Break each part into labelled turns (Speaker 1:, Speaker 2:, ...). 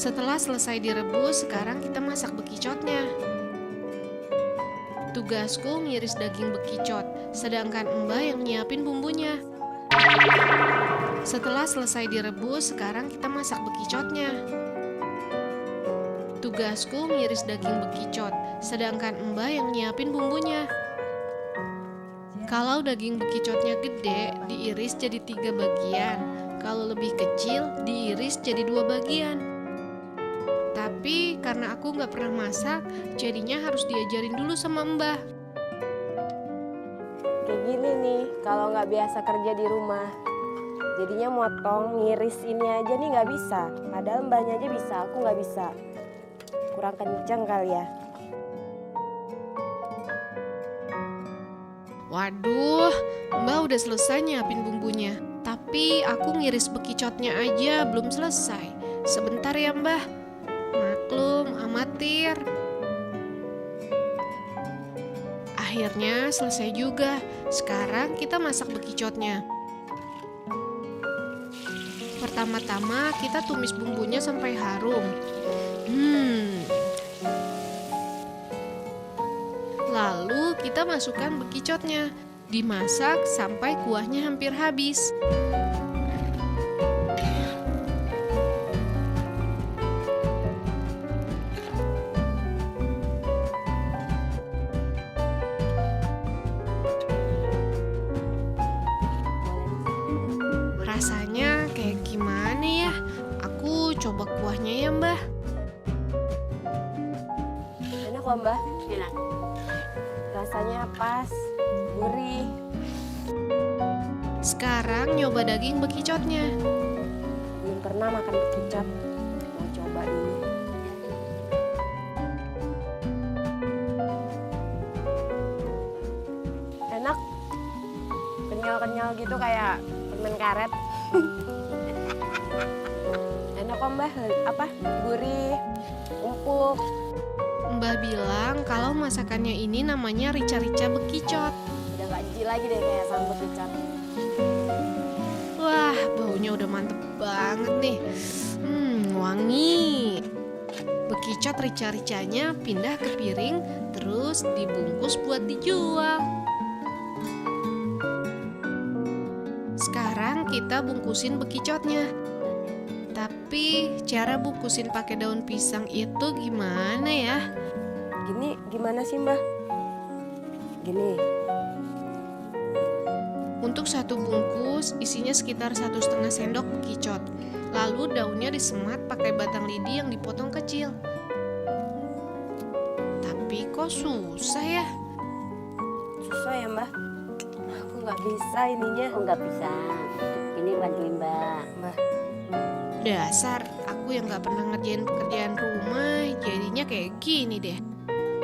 Speaker 1: Setelah selesai direbus, sekarang kita masak bekicotnya. Tugasku ngiris daging bekicot, sedangkan Mbah yang nyiapin bumbunya. Setelah selesai direbus, sekarang kita masak bekicotnya. Tugasku ngiris daging bekicot, sedangkan Mbah yang nyiapin bumbunya. Kalau daging bekicotnya gede, diiris jadi 3 bagian. Kalau lebih kecil, diiris jadi 2 bagian. Tapi karena aku nggak pernah masak, jadinya harus diajarin dulu sama Mbah.
Speaker 2: Kayak gini nih, kalau nggak biasa kerja di rumah. Jadinya motong, ngiris ini aja nih nggak bisa. Padahal mbahnya aja bisa, aku nggak bisa. Kurang kenceng kali ya.
Speaker 1: Waduh, Mbah udah selesai nyiapin bumbunya. Tapi aku ngiris bekicotnya aja belum selesai. Sebentar ya Mbah. Maklum, amatir. Akhirnya selesai juga. Sekarang kita masak bekicotnya. Pertama-tama kita tumis bumbunya sampai harum. Lalu kita masukkan bekicotnya. Dimasak sampai kuahnya hampir habis. Rasanya kayak gimana ya? Aku coba kuahnya ya Mbah.
Speaker 2: Enak kok mbah,
Speaker 3: Enak.
Speaker 2: rasanya pas, gurih.
Speaker 1: Sekarang nyoba daging bekicotnya.
Speaker 2: Belum pernah makan bekicot, mau coba dulu. Enak, kenyal-kenyal gitu kayak permen karet. Enak kok mbah, apa? Gurih, empuk.
Speaker 1: Mbah bilang kalau masakannya ini namanya rica-rica bekicot.
Speaker 2: Udah gak jijik lagi deh kayak sama bekicot.
Speaker 1: Wah, baunya udah mantep banget nih. Wangi. Bekicot rica-ricanya pindah ke piring, terus dibungkus buat dijual. Sekarang kita bungkusin bekicotnya. Tapi cara bungkusin pakai daun pisang itu gimana ya?
Speaker 2: Gini gimana sih mbah? Gini,
Speaker 1: Untuk satu bungkus isinya sekitar 1,5 sendok bekicot. Lalu daunnya disemat pakai batang lidi yang dipotong kecil. Tapi kok susah ya?
Speaker 2: susah ya mbah? Aku gak bisa ininya.
Speaker 3: Oh nggak bisa. Ini bantuin Mbak.
Speaker 2: Mbah,
Speaker 1: Dasar, aku yang gak pernah ngerjain pekerjaan rumah, jadinya kayak gini deh.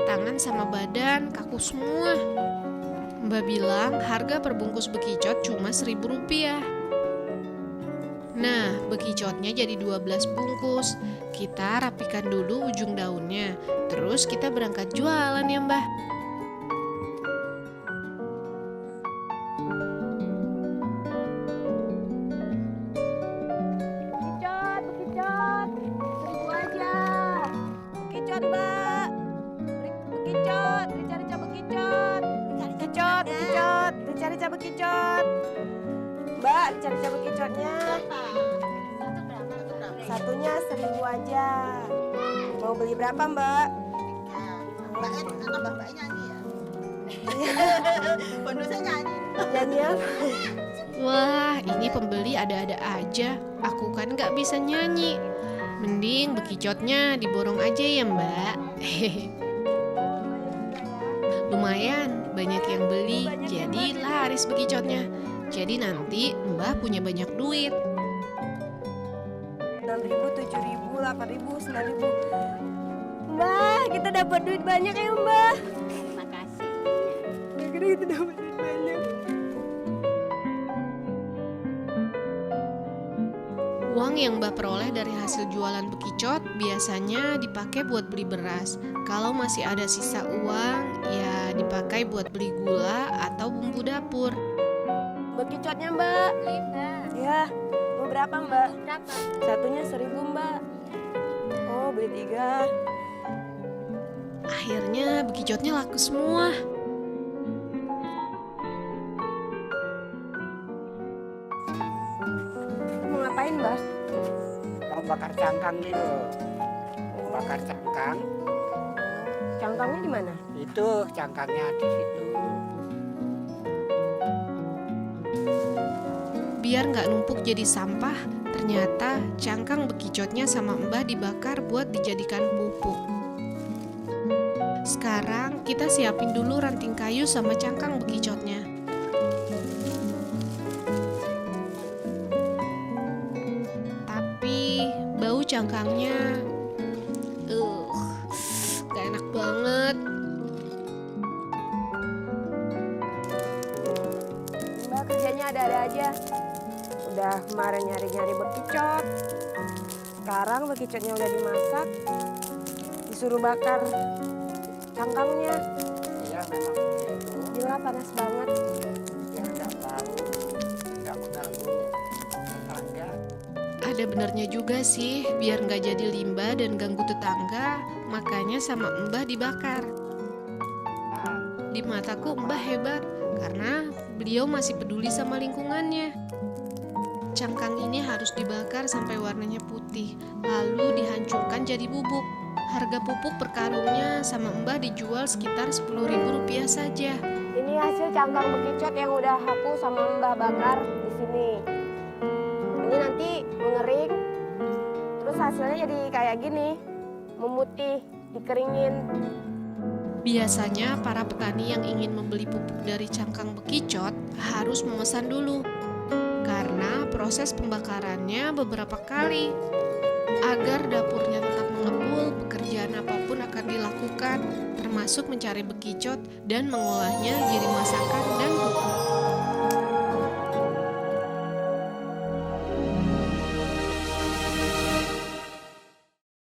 Speaker 1: Tangan sama badan kaku semua. Mbak bilang harga per bungkus bekicot cuma Rp1.000. Nah, bekicotnya jadi 12 bungkus. Kita rapikan dulu ujung daunnya, terus kita berangkat jualan ya Mbah.
Speaker 2: bekicot, bekicot, 1.000 aja. Bekicot mbak, bekicot, rica-rica bekicot, bekicot, bekicot, rica-rica bekicot. Mbak, rica-rica bekicotnya. Satunya 1.000 aja. Mau beli berapa mbak?
Speaker 3: Mbak nyanyi ya. Bonusnya nyanyi.
Speaker 2: Nyanyian?
Speaker 1: Wah, ini pembeli ada-ada aja. Aku kan gak bisa nyanyi. Mending bekicotnya diborong aja ya Mbak. Lumayan, banyak yang beli, jadi laris bekicotnya. Jadi nanti Mbah punya banyak duit.
Speaker 2: 6.000, 7.000, 8.000, 9.000. Mbak, kita dapat duit banyak ya mbak.
Speaker 3: Terima kasih.
Speaker 2: Gara-gara kita dapat duit banyak.
Speaker 1: Uang yang Mbah peroleh dari hasil jualan bekicot biasanya dipakai buat beli beras. Kalau masih ada sisa uang, ya dipakai buat beli gula atau bumbu dapur.
Speaker 2: Bekicotnya mbak.
Speaker 3: Beli Mbak.
Speaker 2: Ya, mau berapa mbak?
Speaker 3: Berapa?
Speaker 2: Satunya 1.000 mbak. jadi 3.
Speaker 1: Akhirnya bekicotnya laku semua.
Speaker 2: Mau ngapain, Mbah?
Speaker 4: Mau bakar cangkang gitu. Bakar cangkang,
Speaker 2: Cangkangnya di mana?
Speaker 4: itu cangkangnya di situ.
Speaker 1: Biar nggak numpuk jadi sampah, ternyata cangkang bekicotnya sama Mbah dibakar buat dijadikan pupuk. Sekarang kita siapin dulu ranting kayu sama cangkang bekicotnya. Tapi bau cangkangnya gak enak banget.
Speaker 2: Mbak kerjanya ada-ada aja. Udah kemarin nyari-nyari bekicot. Sekarang bekicotnya udah dimasak. Disuruh bakar cangkangnya.
Speaker 4: Iya memang begitu.
Speaker 2: Gila panas banget.
Speaker 4: Ya nggak tahu, nggak mengganggu tetangga.
Speaker 1: Ada benernya juga sih, biar nggak jadi limbah dan ganggu tetangga, makanya sama Mbah dibakar.
Speaker 4: Nah,
Speaker 1: Di mataku Mbah hebat, karena beliau masih peduli sama lingkungannya. Cangkang ini harus dibakar sampai warnanya putih, lalu dihancurkan jadi bubuk. Harga pupuk per karungnya sama Mbah dijual sekitar Rp10.000 saja.
Speaker 2: Ini hasil cangkang bekicot yang udah aku sama Mbah bakar di sini. Ini nanti mengering, terus hasilnya jadi kayak gini, memutih, dikeringin.
Speaker 1: Biasanya para petani yang ingin membeli pupuk dari cangkang bekicot harus memesan dulu. Karena proses pembakarannya beberapa kali. Agar dapurnya tetap mengepul, pekerjaan apapun akan dilakukan, termasuk mencari bekicot dan mengolahnya jadi masakan